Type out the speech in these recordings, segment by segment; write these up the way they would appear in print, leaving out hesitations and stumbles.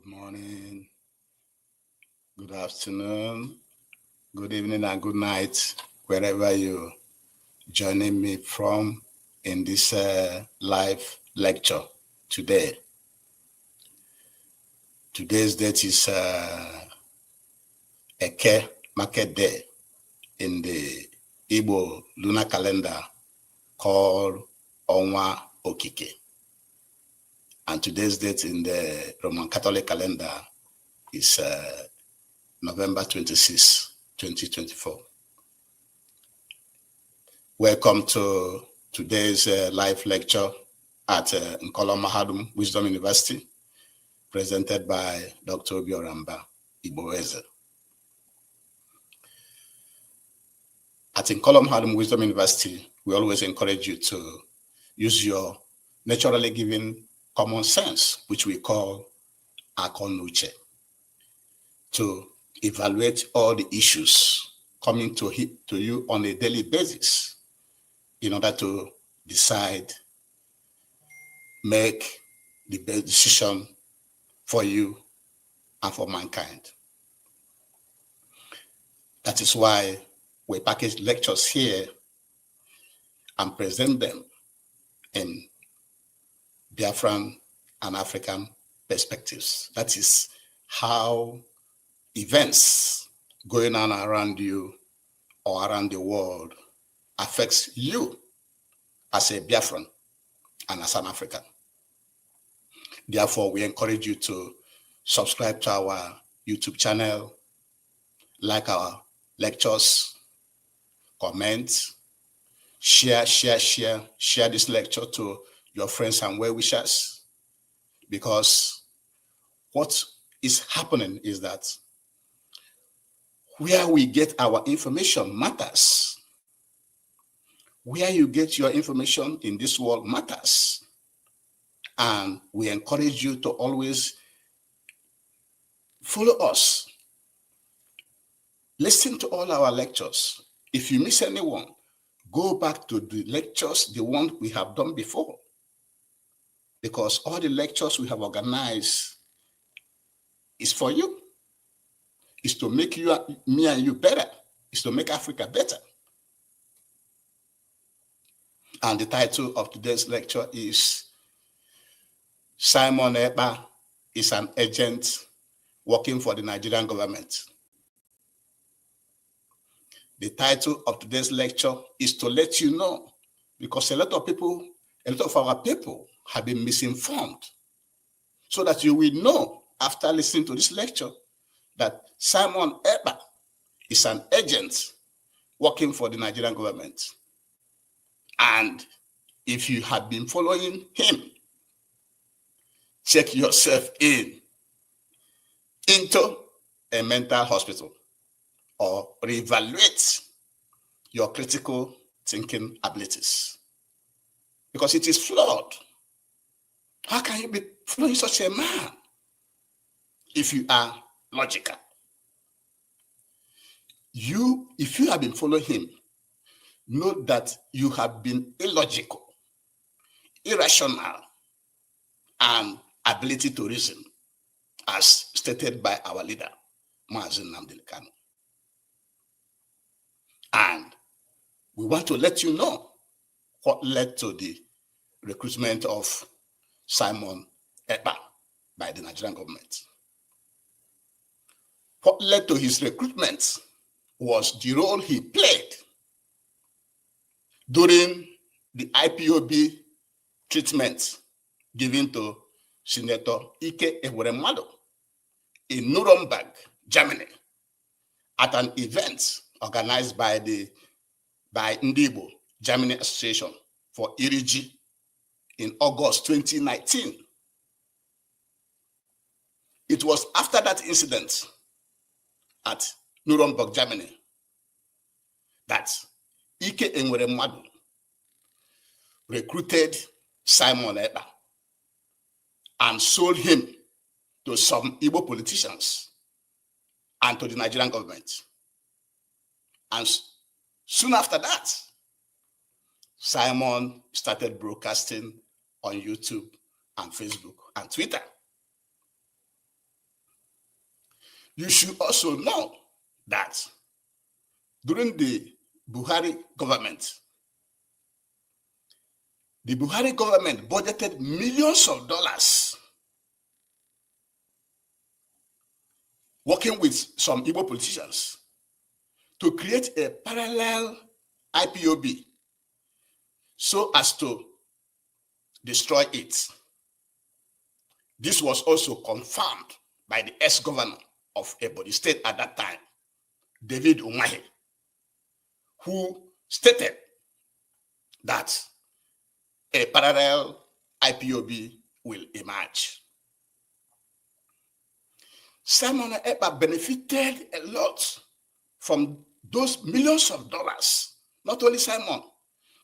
morning, good afternoon, good evening, and good night, wherever you're joining me from in this live lecture today. Today's date is Eke Market Day in the Igbo lunar calendar called Onwa Okike. And today's date in the Roman Catholic calendar is November 26, 2024. Welcome to today's live lecture at Nkola Mahadum Wisdom University, presented by Dr. Obi Oramba Igboeze. At Nkola Mahadum Wisdom University, we always encourage you to use your naturally given common sense, which we call Akonuche, to evaluate all the issues coming to you on a daily basis in order to decide, make the best decision for you and for mankind. That is why we package lectures here and present them in Biafran and African perspectives. That is how events going on around you or around the world affects you as a Biafran and as an African. Therefore, we encourage you to subscribe to our YouTube channel, like our lectures, comment, share this lecture to your friends and well-wishers, because what is happening is that where we get our information matters. Where you get your information in this world matters. And we encourage you to always follow us. Listen to all our lectures. If you miss anyone, go back to the lectures, the ones we have done before. Because all the lectures we have organized is for you. It's to make me and you better. It's to make Africa better. And the title of today's lecture is Simon Ekpa is an agent working for the Nigerian government. The title of today's lecture is to let you know, because a lot of our people have been misinformed, so that you will know after listening to this lecture that Simon Ekpa is an agent working for the Nigerian government. And if you have been following him, check yourself into a mental hospital or reevaluate your critical thinking abilities, because it is flawed. How can you be following such a man if you are logical? If you have been following him, know that you have been illogical, irrational, and ability to reason, as stated by our leader, Mazi Nnamdi Kanu. And we want to let you know what led to the recruitment of Simon Ekpa by the Nigerian government. What led to his recruitment was the role he played during the IPOB treatment given to Senator Ike Ekweremadu in Nuremberg, Germany, at an event organized by Ndibo Germany Association for Iriji in August 2019. It was after that incident at Nuremberg, Germany, that Ike Ekweremadu recruited Simon Ekpa and sold him to some Igbo politicians and to the Nigerian government. And soon after that, Simon started broadcasting on YouTube and Facebook and Twitter. You should also know that during the Buhari government budgeted millions of dollars working with some Igbo politicians to create a parallel IPOB so as to destroy it. This was also confirmed by the ex-governor of Ebonyi State at that time, David Umahi, who stated that a parallel IPOB will emerge. Simon Ekpa benefited a lot from those millions of dollars. Not only Simon,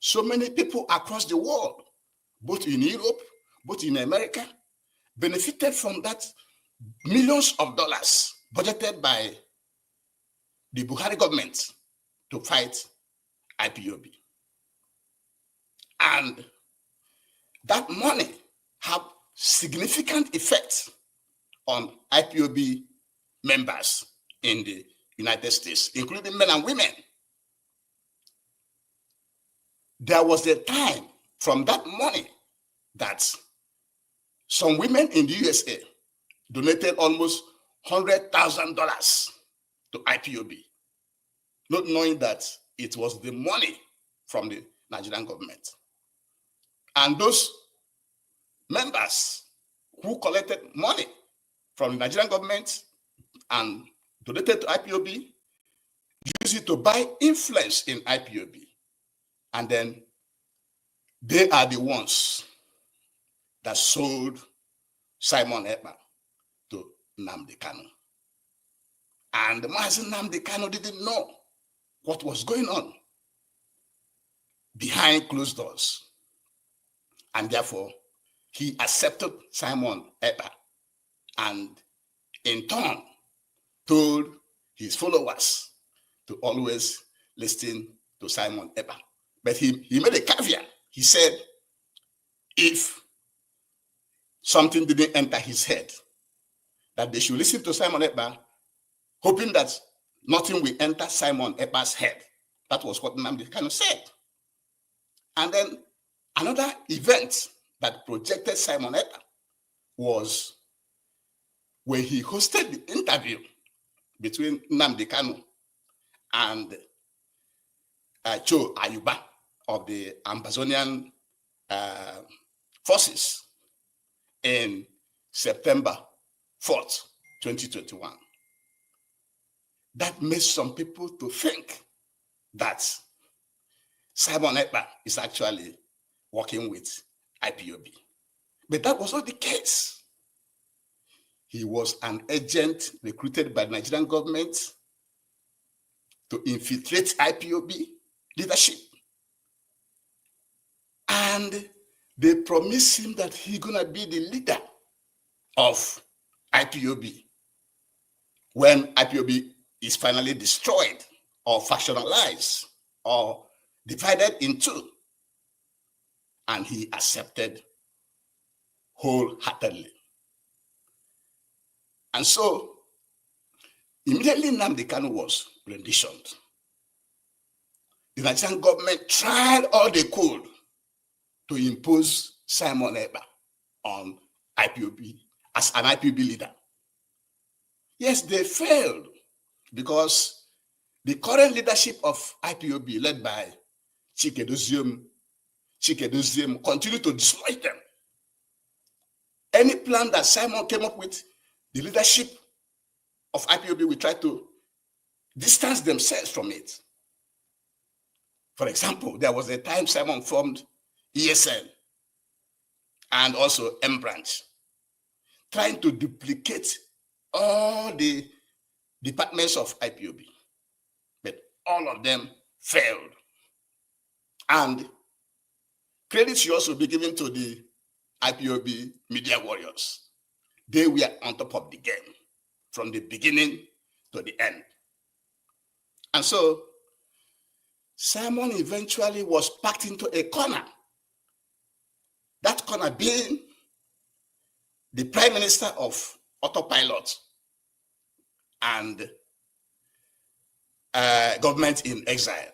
so many people across the world, both in Europe, both in America, benefited from that millions of dollars budgeted by the Buhari government to fight IPOB. And that money have significant effect on IPOB members in the United States, including men and women. There was a time from that money that some women in the USA donated almost $100,000 to IPOB, not knowing that it was the money from the Nigerian government. And those members who collected money from the Nigerian government and donated to IPOB use it to buy influence in IPOB. And then they are the ones that sold Simon Ekpa to Nnamdi Kanu. And Mazi Nnamdi Kanu didn't know what was going on behind closed doors. And therefore, he accepted Simon Ekpa and in turn told his followers to always listen to Simon Ekpa. But he made a caveat. He said, if something didn't enter his head, that they should listen to Simon Ekpa, hoping that nothing will enter Simon Ekpa's head. That was what Nnamdi Kanu said. And then another event that projected Simon Ekpa was when he hosted the interview between Nnamdi Kanu and Joe Ayuba of the Amazonian forces in September 4th, 2021. That made some people to think that Simon Ekpa is actually working with IPOB. But that was not the case. He was an agent recruited by the Nigerian government to infiltrate IPOB leadership. And they promised him that he's going to be the leader of IPOB when IPOB is finally destroyed or factionalized or divided in two. And he accepted wholeheartedly. And so, immediately Nnamdi Kanu was renditioned. The Nigerian government tried all they could to impose Simon Ekpa on IPOB as an IPOB leader. Yes, they failed because the current leadership of IPOB, led by Chikedozium, continued to destroy them. Any plan that Simon came up with, the leadership of IPOB will try to distance themselves from it. For example, there was a time Simon formed ESN and also M Branch, trying to duplicate all the departments of IPOB. But all of them failed. And credit should also be given to the IPOB media warriors. They were on top of the game from the beginning to the end. And so Simon eventually was packed into a corner. That corner being the prime minister of autopilot and government in exile.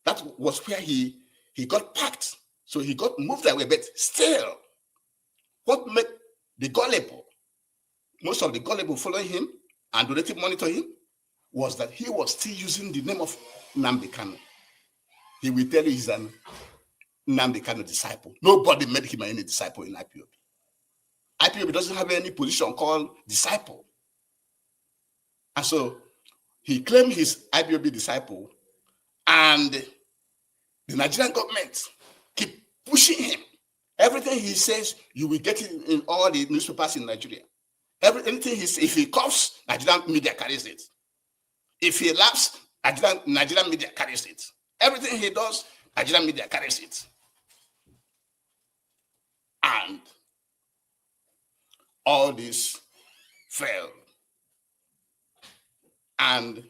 That was where he got packed. So he got moved away. But still, what made the gullible, most of the gullible following him and donating money to him, was that he was still using the name of Nnamdi Kanu. He will tell you he's an Nnamdi Kanu disciple. Nobody made him any disciple in IPOB. IPOB doesn't have any position called disciple. And so he claimed his IPOB disciple, and the Nigerian government keep pushing him. Everything he says, you will get it in all the newspapers in Nigeria. Anything he says, if he coughs, Nigerian media carries it. If he laughs, Nigerian media carries it. Everything he does, Nigerian media carries it. And all this failed. And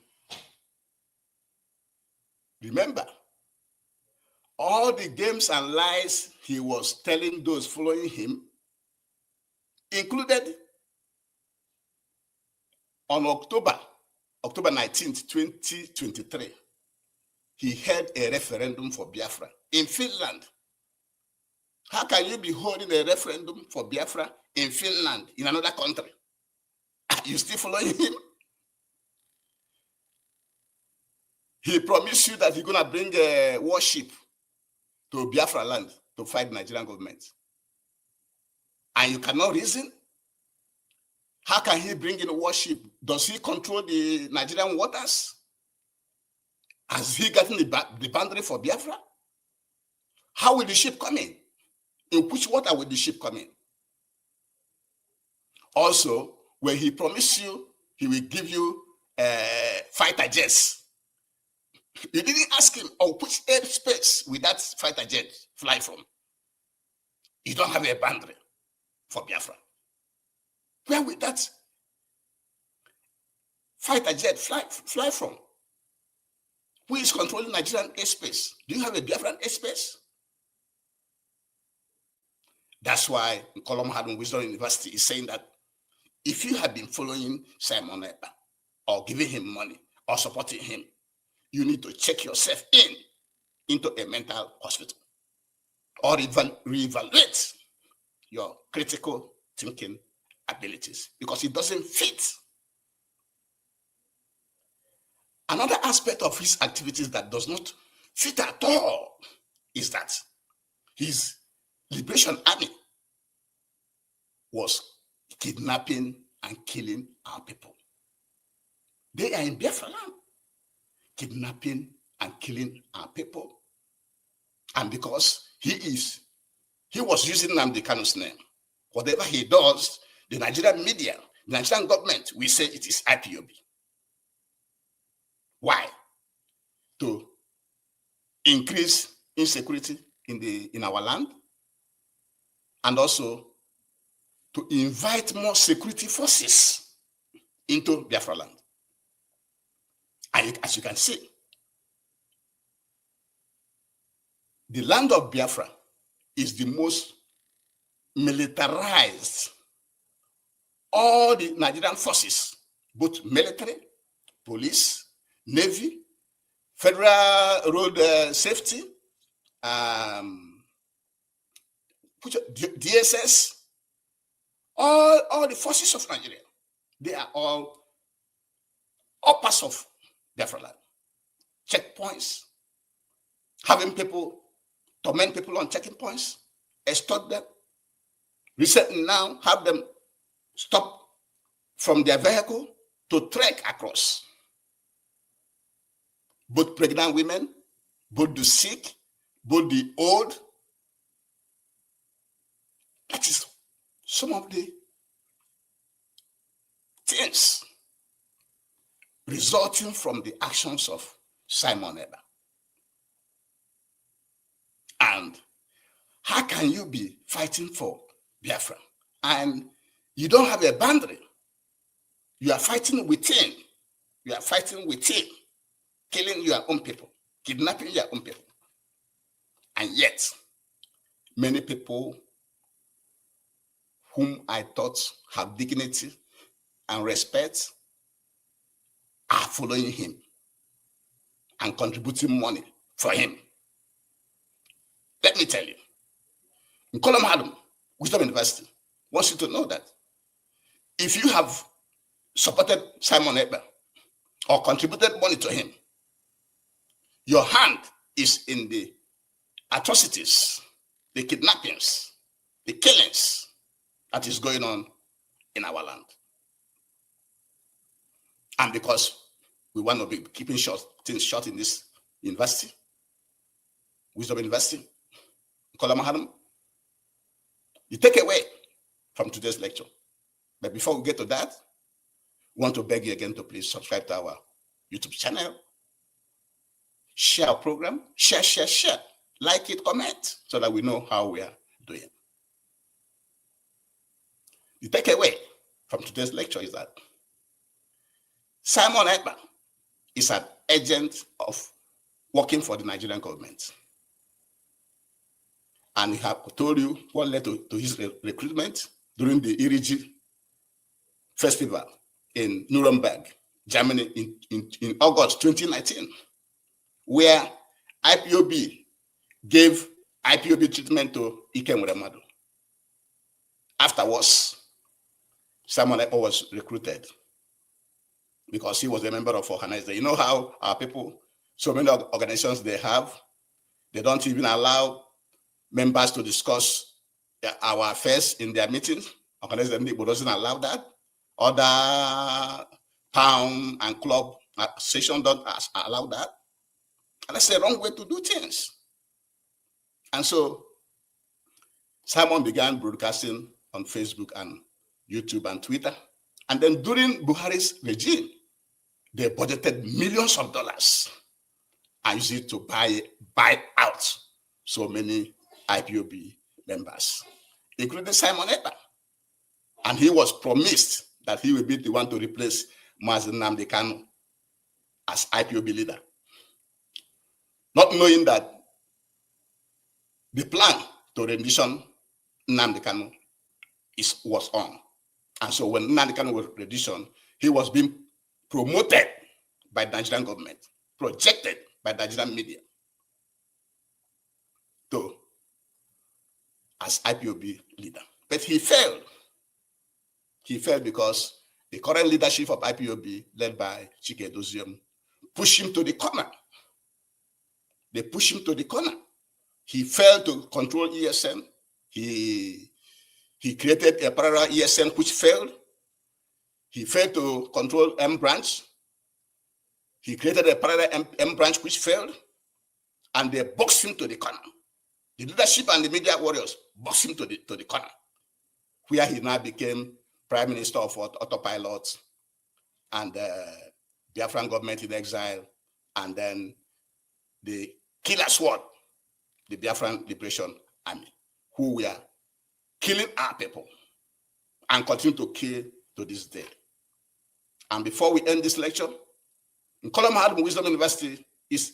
remember, all the games and lies he was telling those following him included on October 19th, 2023, he held a referendum for Biafra in Finland. How can you be holding a referendum for Biafra in Finland, in another country? Are you still following him? He promised you that he's going to bring a warship to Biafra land to fight the Nigerian government. And you cannot reason? How can he bring in a warship? Does he control the Nigerian waters? Has he gotten the boundary for Biafra? How will the ship come in? In which water will the ship come in? Also, when he promised you, he will give you fighter jets. You didn't ask him on which airspace will that fighter jet fly from. You don't have a boundary for Biafra. Where will that fighter jet fly from? Who is controlling Nigerian airspace? Do you have a Biafran airspace? That's why Colum Hadun Wisdom University is saying that if you have been following Simon Ekpa or giving him money or supporting him, you need to check yourself into a mental hospital or reevaluate your critical thinking abilities, because it doesn't fit. Another aspect of his activities that does not fit at all is that his Liberation Army was kidnapping and killing our people. They are in Biafra land, kidnapping and killing our people. And because he was using Nnamdi Kanu's name, whatever he does, the Nigerian media, the Nigerian government will say it is IPOB. Why? To increase insecurity in our land, and also to invite more security forces into Biafra land. And as you can see, the land of Biafra is the most militarized. All the Nigerian forces, both military, police, Navy, Federal Road Safety, DSS, all the forces of Nigeria, they are all parts of Biafra land. Checkpoints, having people, torment people on checking points, extort them. Recently now, have them stop from their vehicle to trek across. Both pregnant women, both the sick, both the old. That is some of the things resulting from the actions of Simon Ekpa. And how can you be fighting for Biafra and you don't have a boundary? You are fighting within. You are fighting within, killing your own people, kidnapping your own people. And yet, many people whom I thought have dignity and respect are following him and contributing money for him. Let me tell you, Nkola Mahadum, Wisdom University, wants you to know that if you have supported Simon Ekpa or contributed money to him, your hand is in the atrocities, the kidnappings, the killings that is going on in our land. And because we want to be keeping things short in this university, Wisdom University, Nkola Mahadum, you take away from today's lecture. But before we get to that, we want to beg you again to please subscribe to our YouTube channel, share our program, share, like it, comment, so that we know how we are doing. The takeaway from today's lecture is that Simon Ekpa is an agent of working for the Nigerian government. And he have told you what led to his recruitment during the Irigi Festival in Nuremberg, Germany in August 2019, where IPOB gave IPOB treatment to Ikem Remadu. Afterwards, Simon Ekpa was recruited because he was a member of organization. You know how our people, so many organizations they have, they don't even allow members to discuss our affairs in their meetings. Organization doesn't allow that. Other town and club association don't allow that. And that's the wrong way to do things. And so Simon began broadcasting on Facebook and YouTube and Twitter. And then during Buhari's regime, they budgeted millions of dollars and used it to buy out so many IPOB members, including Simon Ekpa. And he was promised that he will be the one to replace Mazi Nnamdi Kanu as IPOB leader, not knowing that the plan to rendition Nnamdi Kanu was on. And so when Nnamdi Kanu was rendition, he was being promoted by the Nigerian government, projected by the Nigerian media as IPOB leader. But he failed. He failed because the current leadership of IPOB, led by Chike Doziem, pushed him to the corner. They pushed him to the corner. He failed to control ESN. He created a parallel ESN which failed. He failed to control M branch. He created a parallel M branch which failed. And they boxed him to the corner. The leadership and the media warriors boxed him to the corner, where he now became Prime Minister of autopilot and Biafran government in exile, and then the killer squad, the Biafran Liberation Army, who were killing our people and continue to kill to this day. And before we end this lecture, Nkola Mahadum Wisdom University is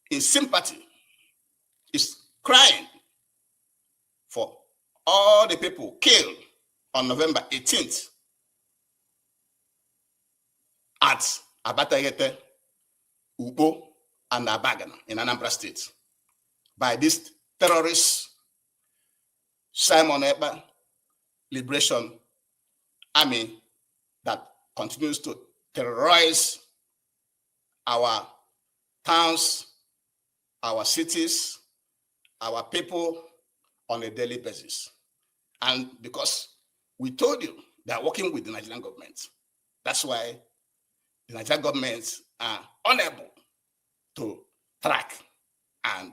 in sympathy, is crying for all the people killed on November 18th at Abatayete, Ubo, and Abagana in Anambra State by this terrorist Simon Ekpa Liberation Army that continues to terrorize our towns, our cities, our people on a daily basis. And because we told you they are working with the Nigerian government, that's why the Nigerian government are unable to track and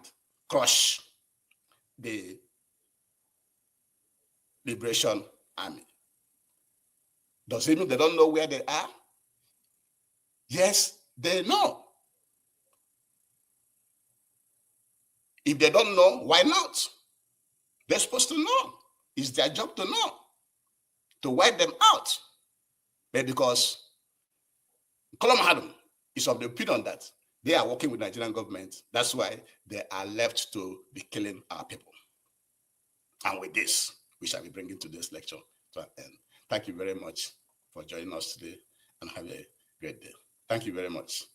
crush the Liberation Army. Does it mean they don't know where they are? Yes, they know. If they don't know, why not? They're supposed to know. It's their job to know, to wipe them out. But because Nkola Mahadum is of the opinion that they are working with the Nigerian government, that's why they are left to be killing our people. And with this, we shall be bringing today's lecture to an end. Thank you very much for joining us today, and have a great day. Thank you very much.